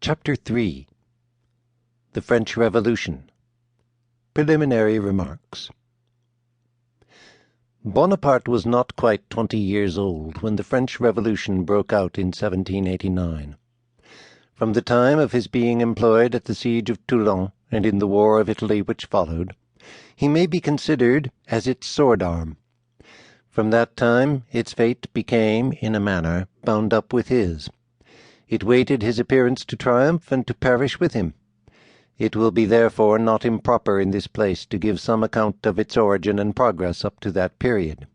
Chapter 3 The French Revolution Preliminary Remarks Bonaparte was not quite 20 years old when the French Revolution broke out in 1789. From the time of his being employed at the siege of Toulon and in the war of Italy which followed, he may be considered as its sword-arm. From that time its fate became, in a manner, bound up with his. It waited his appearance to triumph and to perish with him. It will be therefore not improper in this place to give some account of its origin and progress up to that period.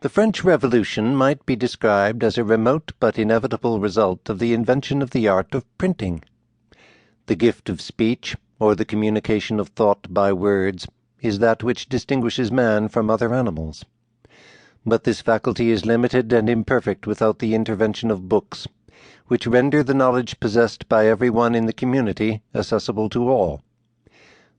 The French Revolution might be described as a remote but inevitable result of the invention of the art of printing. The gift of speech, or the communication of thought by words, is that which distinguishes man from other animals. But this faculty is limited and imperfect without the intervention of books, which render the knowledge possessed by every one in the community accessible to all.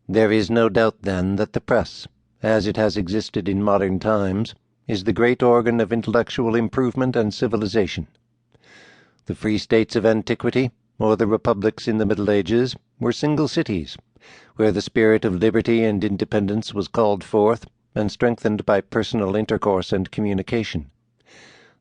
There is no doubt, then, that the press, as it has existed in modern times, is the great organ of intellectual improvement and civilization. The free states of antiquity, or the republics in the Middle Ages, were single cities, where the spirit of liberty and independence was called forth and strengthened by personal intercourse and communication.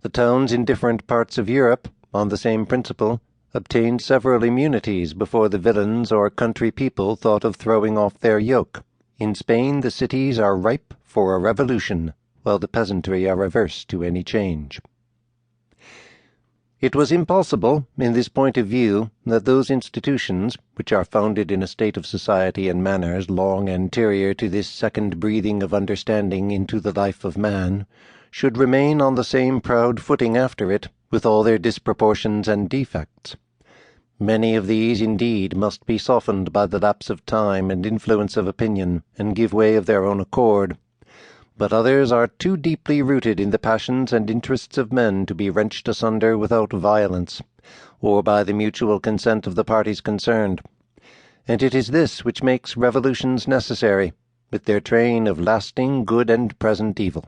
The towns in different parts of Europe, on the same principle, obtained several immunities before the villains or country people thought of throwing off their yoke. In Spain the cities are ripe for a revolution, while the peasantry are averse to any change. It was impossible, in this point of view, that those institutions, which are founded in a state of society and manners long anterior to this second breathing of understanding into the life of man, should remain on the same proud footing after it, with all their disproportions and defects. Many of these, indeed, must be softened by the lapse of time and influence of opinion, and give way of their own accord. But others are too deeply rooted in the passions and interests of men to be wrenched asunder without violence, or by the mutual consent of the parties concerned. And it is this which makes revolutions necessary, with their train of lasting good and present evil.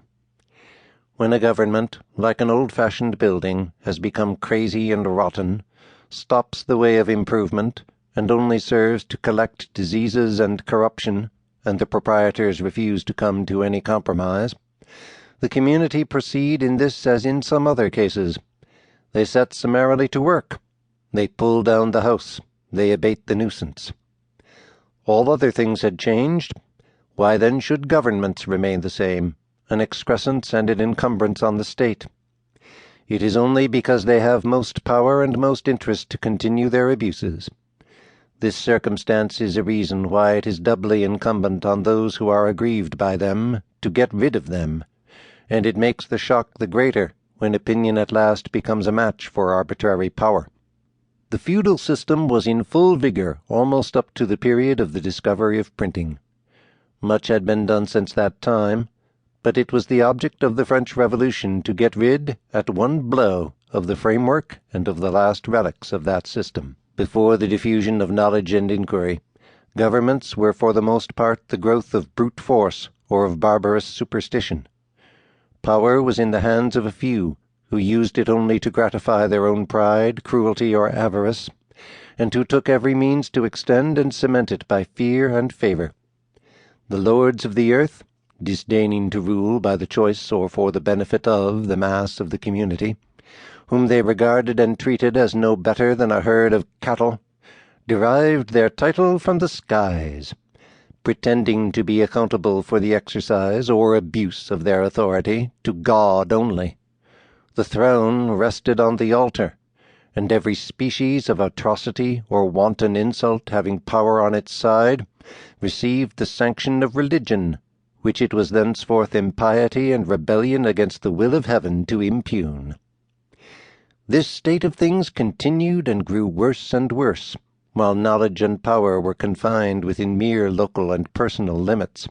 When a government, like an old-fashioned building, has become crazy and rotten, stops the way of improvement, and only serves to collect diseases and corruption, and the proprietors refuse to come to any compromise, the community proceed in this as in some other cases. They set summarily to work. They pull down the house. They abate the nuisance. All other things had changed. Why then should governments remain the same, an excrescence and an encumbrance on the state? It is only because they have most power and most interest to continue their abuses. This circumstance is a reason why it is doubly incumbent on those who are aggrieved by them to get rid of them, and it makes the shock the greater when opinion at last becomes a match for arbitrary power. The feudal system was in full vigor almost up to the period of the discovery of printing. Much had been done since that time, but it was the object of the French Revolution to get rid, at one blow, of the framework and of the last relics of that system. Before the diffusion of knowledge and inquiry, governments were for the most part the growth of brute force or of barbarous superstition. Power was in the hands of a few, who used it only to gratify their own pride, cruelty, or avarice, and who took every means to extend and cement it by fear and favor. The lords of the earth, disdaining to rule by the choice or for the benefit of the mass of the community, whom they regarded and treated as no better than a herd of cattle, derived their title from the skies, pretending to be accountable for the exercise or abuse of their authority to God only. The throne rested on the altar, and every species of atrocity or wanton insult having power on its side received the sanction of religion, which it was thenceforth impiety and rebellion against the will of heaven to impugn. This state of things continued and grew worse and worse, while knowledge and power were confined within mere local and personal limits.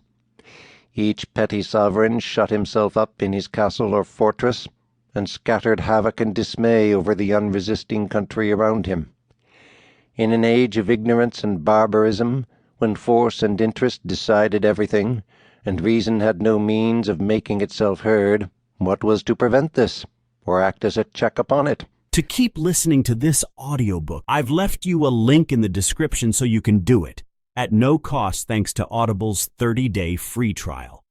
Each petty sovereign shut himself up in his castle or fortress, and scattered havoc and dismay over the unresisting country around him. In an age of ignorance and barbarism, when force and interest decided everything, and reason had no means of making itself heard, what was to prevent this, or act as a check upon it? to keep listening to this audiobook. I've left you a link in the description so you can do it, at no cost thanks to Audible's 30-day free trial.